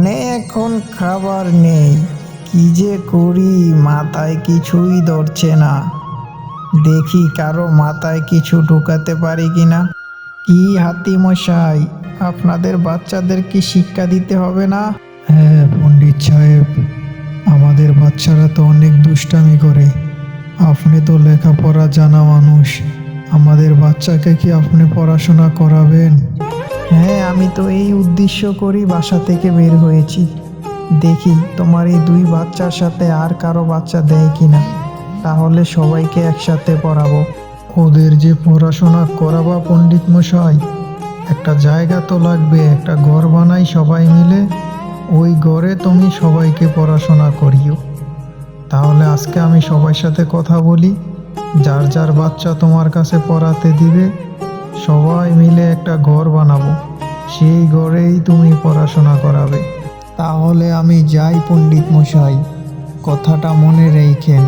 অনেকক্ষণ খাবার নেই, কি যে করি মাথায় কিছুই ধরছে না। দেখি কারো মাথায় কিছু ঢুকাতে পারি কিনা। কি হাতি মশাই, আপনাদের বাচ্চাদের কি শিক্ষা দিতে হবে না? হ্যাঁ পণ্ডিত সাহেব, আমাদের বাচ্চারা তো অনেক দুষ্টামি করে। আপনি তো লেখাপড়া জানা মানুষ, আমাদের বাচ্চাকে কি আপনি পড়াশোনা করাবেন? হ্যাঁ, আমি তো এই উদ্দেশ্য করেই বাসা থেকে বের হয়েছি। দেখি তোমার এই দুই বাচ্চার সাথে আর কারো বাচ্চা দেয় কিনা, তাহলে সবাইকে একসাথে পড়াবো। ওদের যে পড়াশোনা করাবা পণ্ডিত মশাই, একটা জায়গা তো লাগবে, একটা ঘর বানাই সবাই মিলে, ওই ঘরে তুমি সবাইকে পড়াশোনা করিও। তাহলে আজকে আমি সবার সাথে কথা বলি, যার যার বাচ্চা তোমার কাছে পড়াতে দিবে, সবাই মিলে একটা ঘর বানাবো, সেই ঘরেই তুমি পড়াশোনা করাবে। তাহলে আমি যাই পণ্ডিত মশাই, কথাটা মনে রেখেন।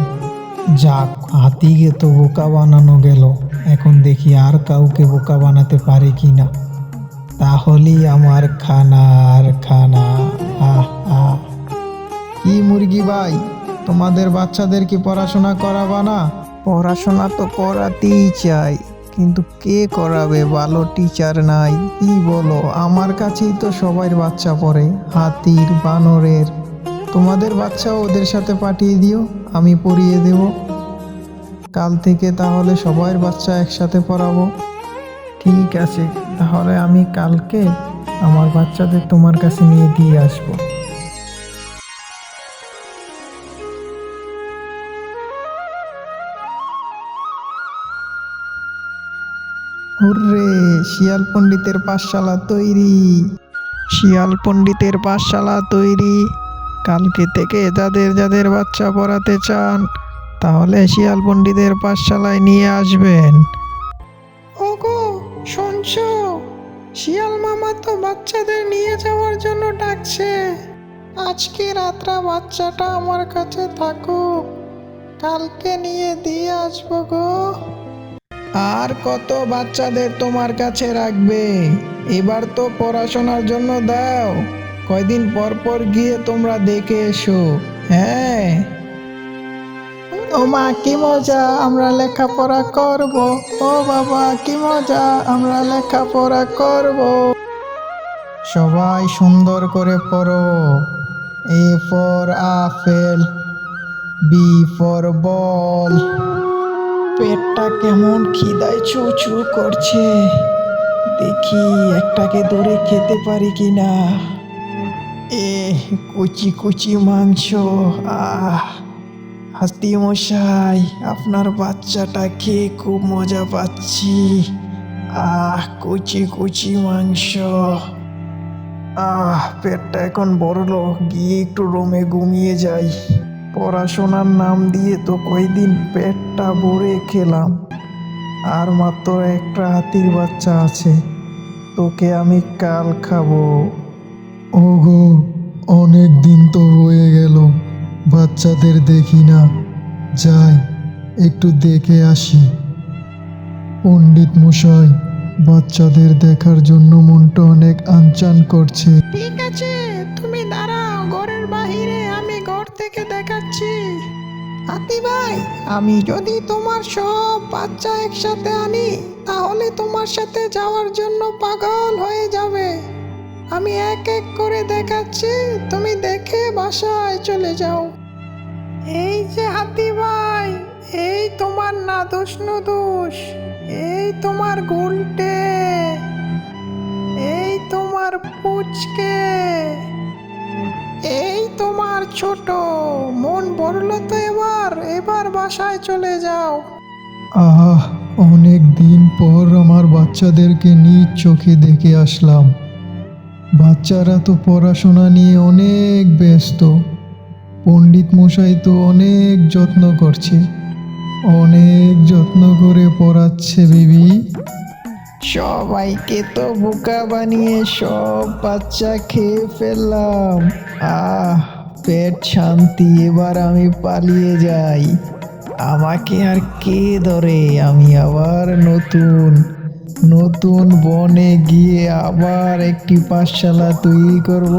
যাক, হাতিকে তো বোকা বানানো গেল, এখন দেখি আর কাউকে বোকা বানাতে পারে কি না, তাহলেই আমার খানা আর খানা। আহ আহ কি মুরগি ভাই, তোমাদের বাচ্চাদের কি পড়াশোনা করাবা না? পড়াশোনা তো করাতেই চাই, কিন্তু কে করাবে? ভালো টিচার নাই। কি বলো, আমার কাছেই তো সবাই বাচ্চা পড়ে, হাতির, বানরের। তোমাদের বাচ্চাও ওদের সাথে পাঠিয়ে দিও, আমি পড়িয়ে দেব। কাল থেকে তাহলে সবার বাচ্চা একসাথে পড়াবো। ঠিক আছে, তাহলে আমি কালকে আমার বাচ্চাদের তোমার কাছে নিয়ে দিয়ে আসবো। হুররে, শিয়াল পণ্ডিতের পাঠশালা তৈরি। শিয়াল পণ্ডিতের পাঠশালা তৈরি। কালকে থেকে যাদের যাদের বাচ্চা পড়াতে চান, তাহলে শিয়াল পণ্ডিতের পাঠশালায় নিয়ে আসবেন। ওগো, শুনছো? শিয়াল মামা তো বাচ্চাদের নিয়ে যাওয়ার জন্য ডাকছে। আজকে রাতটা বাচ্চাটা আমার কাছে থাকুক, কালকে নিয়ে দিয়ে আসবো গো। আর কত বাচ্চাদের তোমার কাছে রাখবে? এবার তো পড়াশোনার জন্য দাও, কয়দিন পর পর গিয়ে তোমরা দেখে এসো। হ্যাঁ। ও মা, কি মজা, আমরা লেখাপড়া করব। ও বাবা, কি মজা, আমরা লেখাপড়া করব। সবাই সুন্দর করে পড়ো। A for apple, B for ball. পেটটা কেমন খিদায় চু চু করছে, দেখি একটাকে ধরে খেতে পারি কিনা। কুচি কুচি মাংস। আহ, হাতি মশাই, আপনার বাচ্চাটা খেয়ে খুব মজা পাচ্ছি। কুচি কুচি মাংস। পেটটা এখন বড়লো, গিয়ে একটু রুমে ঘুমিয়ে যাই। পড়াশোনার নাম দিয়ে তো কয়দিন পেটটা ভরে খেলাম, আর মাত্র একটা হাতির বাচ্চা আছে, তোকে আমি কাল খাবো। ওগো, অনেক দিন তো হয়ে গেল, বাচ্চাদের দেখি না, যাই একটু দেখে আসি। পণ্ডিত মশাই, বাচ্চাদের দেখার জন্য মনটা অনেক আনচান করছে। ঠিক আছে, তুমি দাঁড়াও ঘরের বাহিরে, আমি ঘর থেকে দেখাচ্ছি। হাতি ভাই, আমি যদি তোমার সব বাচ্চা একসাথে আনি, তাহলে তোমার সাথে যাওয়ার জন্য পাগল হয়ে যাবে। আমি এক এক করে দেখাচ্ছি, তুমি দেখে বাসায় চলে যাও। এই যে হাতি ভাই, এই তোমার নাদুস নুদুস, এই তোমার গুলটে, এই তোমার পুচকে, এই তোমার ছোট। মন ভরলো তো, এবার এবার বাসায় চলে যাও। আহ, অনেক দিন পর আমার বাচ্চাদেরকে নিজ চোখে দেখে আসলাম। বাচ্চারা তো পড়াশোনা নিয়ে অনেক ব্যস্ত, পণ্ডিত মশাই তো অনেক যত্ন করছে, অনেক যত্ন করে পড়াচ্ছে বিবি। সবাইকে তো বোকা বানিয়ে সব বাচ্চা খেয়ে ফেললাম। পেট শান্তি, এবার আমি পালিয়ে যাই। আমাকে আর কে ধরে? আমি আবার নতুন নতুন বনে গিয়ে আবার একটি পাঠশালা তৈরি করব,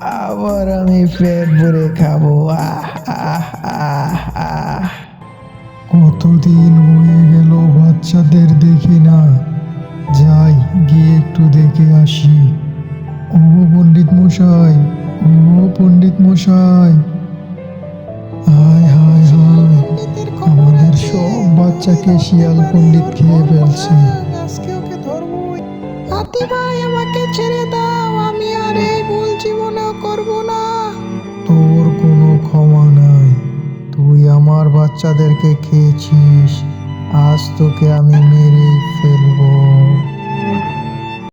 আবার আমি পেট ভরে খাবো। আহ আহ আহ আহ। কতদিন হয়ে গেল বাচ্চাদের দেখি না, যাই গিয়ে একটু দেখে আসি। ও পণ্ডিত মশাই, ও পণ্ডিত মশাই, হায় হায় হায়, আমাদের সব বাচ্চাকে শিয়াল পণ্ডিত খেয়ে ফেলছে। আজকে ওকে ধরবই। হাতি ভাই, আমাকে ছেড়ে দাও, আমি আর এই ভুল জীবনেও করব না। তোর কোনো ক্ষমা নাই, তুই আমার বাচ্চাদেরকে খেয়েছিস, আজ তোকে আমি মেরেই ফেলবো।